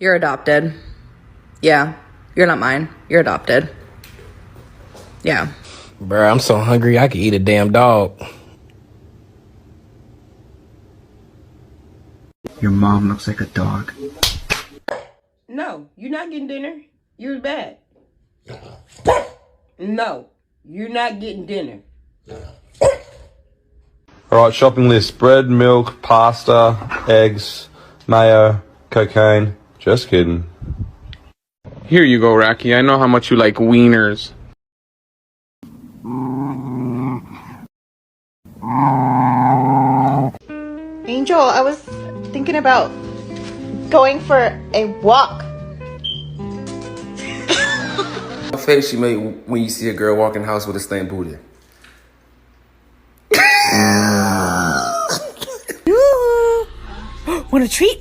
You're adopted. Yeah, you're not mine. You're adopted. Yeah. Bruh, I'm so hungry I could eat a damn dog. Your mom looks like a dog. No, you're not getting dinner. You're bad. No, you're not getting dinner. Alright, shopping list. Bread, milk, pasta, eggs, mayo, cocaine. Just kidding. Here you go, Rocky. I know how much you like wieners. Angel, I was thinking about going for a walk. What face you make when you see a girl walk in the house with a stained booty? Want a treat?